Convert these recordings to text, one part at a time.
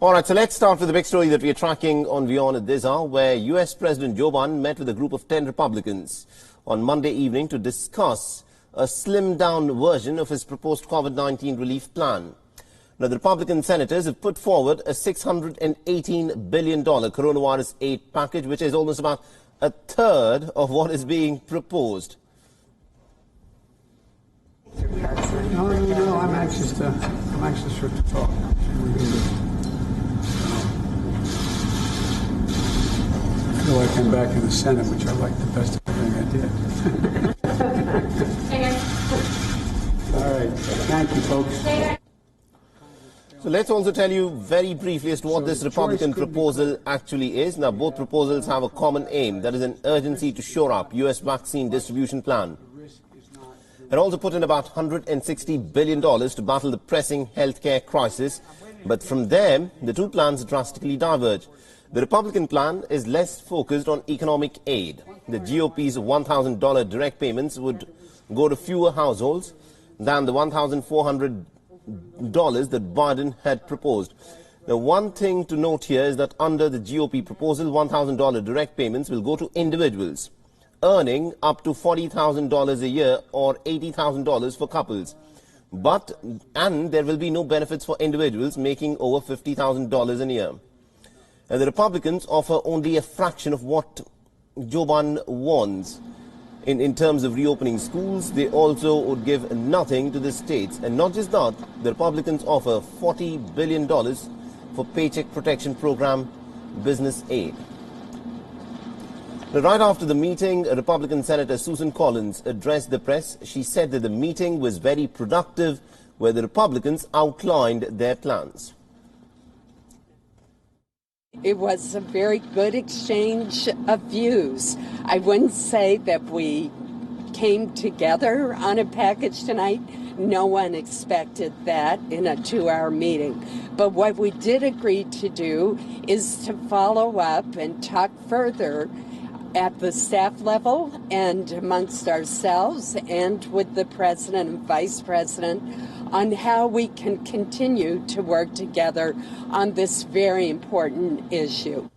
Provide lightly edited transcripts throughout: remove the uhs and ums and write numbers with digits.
All right, so let's start with the big story that we are tracking on WION at this hour, where US President Joe Biden met with a group of 10 Republicans on Monday evening to discuss a slimmed-down version of his proposed COVID-19 relief plan. Now, the Republican senators have put forward a $618 billion coronavirus aid package, which is almost about a third of what is being proposed. No, I'm anxious for it to talk. I feel like I'm back in the Senate, which I like the best of everything I did. All right, thank you, folks. So let's also tell you very briefly as to what this Republican proposal actually is. Now, both proposals have a common aim, that is an urgency to shore up U.S. vaccine distribution plan. It also put in about $160 billion to battle the pressing healthcare crisis. But from there, the two plans drastically diverge. The Republican plan is less focused on economic aid. The GOP's $1,000 direct payments would go to fewer households than the $1,400 that Biden had proposed. Now, one thing to note here is that under the GOP proposal, $1,000 direct payments will go to individuals earning up to $40,000 a year or $80,000 for couples. And there will be no benefits for individuals making over $50,000 a year. And the Republicans offer only a fraction of what Joe Biden wants. In terms of reopening schools, they also would give nothing to the states. And not just that, the Republicans offer $40 billion for Paycheck Protection Program business aid. Now, right after the meeting, Republican Senator Susan Collins addressed the press. She said that the meeting was very productive, where the Republicans outlined their plans. It was a very good exchange of views. I wouldn't say that we came together on a package tonight. No one expected that in a 2-hour meeting. But what we did agree to do is to follow up and talk further at the staff level and amongst ourselves and with the president and vice president on how we can continue to work together on this very important issue.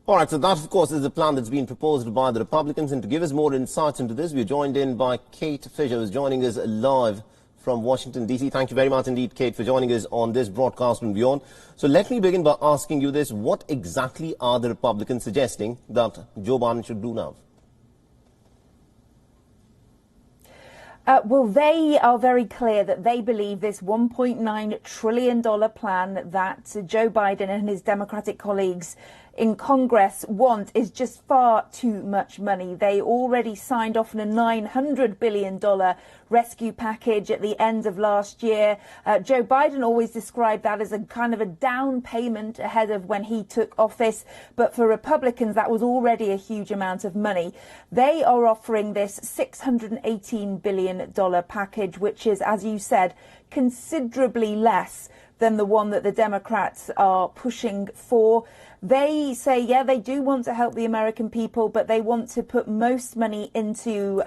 All right, so that, of course, is the plan that's been proposed by the Republicans. And to give us more insights into this, we're joined in by Kate Fisher, who's joining us live from Washington, D.C. Thank you very much indeed, Kate, for joining us on this broadcast from WION. So let me begin by asking you this. What exactly are the Republicans suggesting that Joe Biden should do now? Well, they are very clear that they believe this $1.9 trillion plan that Joe Biden and his Democratic colleagues in Congress want is just far too much money. They already signed off on a $900 billion rescue package at the end of last year. Joe Biden always described that as a kind of a down payment ahead of when he took office. But for Republicans, that was already a huge amount of money. They are offering this $618 billion package, which is, as you said, considerably less than the one that the Democrats are pushing for. They say, yeah, they do want to help the American people, but they want to put most money into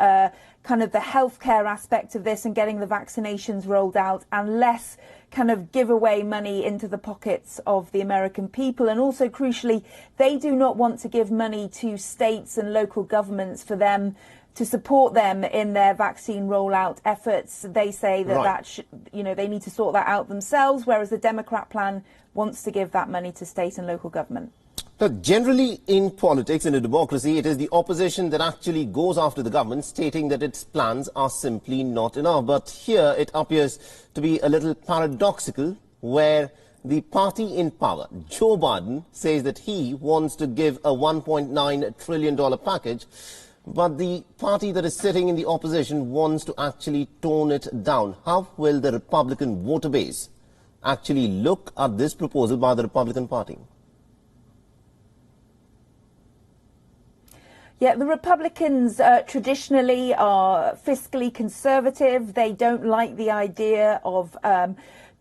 kind of the healthcare aspect of this and getting the vaccinations rolled out, and less kind of give away money into the pockets of the American people. And also, crucially, they do not want to give money to states and local governments for them to support them in their vaccine rollout efforts. They say that they need to sort that out themselves, whereas the Democrat plan wants to give that money to state and local government. Now, generally in politics, in a democracy, it is the opposition that actually goes after the government, stating that its plans are simply not enough. But here it appears to be a little paradoxical, where the party in power, Joe Biden, says that he wants to give a $1.9 trillion package, but the party that is sitting in the opposition wants to actually tone it down. How will the Republican voter base actually look at this proposal by the Republican Party? Yeah, the Republicans traditionally are fiscally conservative. They don't like the idea of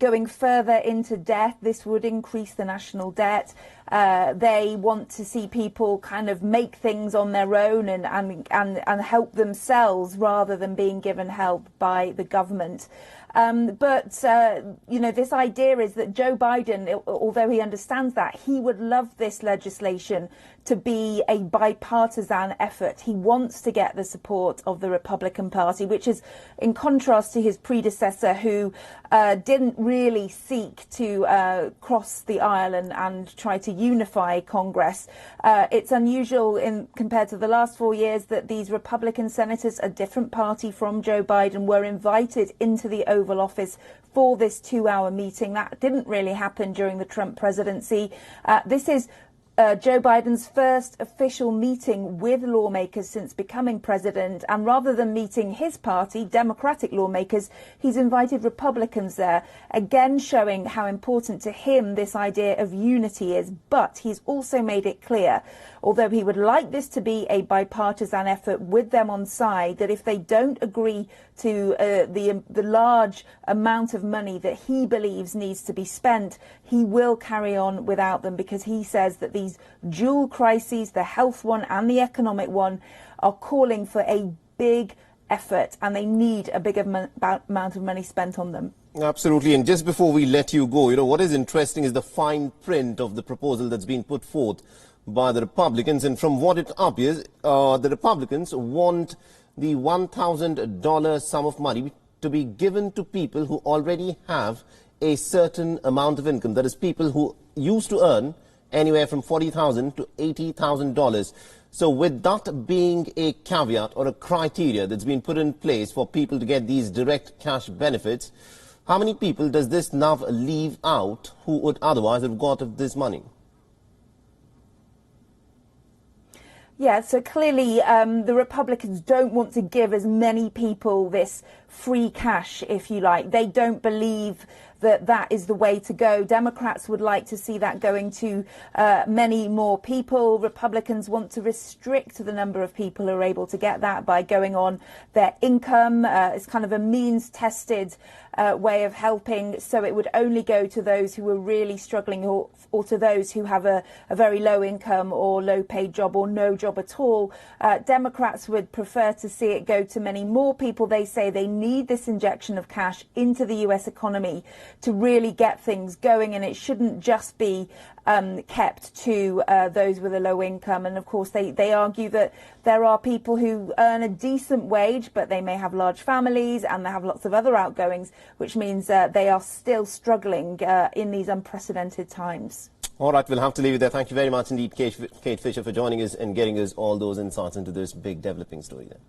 going further into debt. This would increase the national debt. They want to see people kind of make things on their own and help themselves rather than being given help by the government. You know, this idea is that Joe Biden, although he understands that, he would love this legislation to be a bipartisan effort. He wants to get the support of the Republican Party, which is in contrast to his predecessor, who didn't really seek to cross the aisle and try to unify Congress. It's unusual compared to the last 4 years that these Republican senators, a different party from Joe Biden, were invited into the Oval Office for this 2-hour meeting. That didn't really happen during the Trump presidency. This is Joe Biden's first official meeting with lawmakers since becoming president, and rather than meeting his party, Democratic lawmakers, he's invited Republicans there, again showing how important to him this idea of unity is. But he's also made it clear, although he would like this to be a bipartisan effort with them on side, that if they don't agree to the large amount of money that he believes needs to be spent, he will carry on without them, because he says that these dual crises, the health one and the economic one, are calling for a big effort, and they need a big amount of money spent on them. Absolutely. And just before we let you go, you know, what is interesting is the fine print of the proposal that's been put forth by the Republicans. And from what it appears, the Republicans want the $1,000 sum of money to be given to people who already have a certain amount of income. That is, people who used to earn anywhere from $40,000 to $80,000. So with that being a caveat or a criteria that's been put in place for people to get these direct cash benefits, how many people does this now leave out who would otherwise have got this money? Yeah, so clearly the Republicans don't want to give as many people this free cash, if you like. They don't believe that that is the way to go. Democrats would like to see that going to many more people. Republicans want to restrict the number of people who are able to get that by going on their income. It's kind of a means-tested way of helping, so it would only go to those who are really struggling, or to those who have a very low income or low paid job or no job at all. Democrats would prefer to see it go to many more people. They say they need this injection of cash into the US economy to really get things going, and it shouldn't just be kept to those with a low income. And of course they argue that there are people who earn a decent wage, but they may have large families and they have lots of other outgoings, which means they are still struggling in these unprecedented times. All right, we'll have to leave it there. Thank you very much indeed, Kate Fisher, for joining us and getting us all those insights into this big developing story there.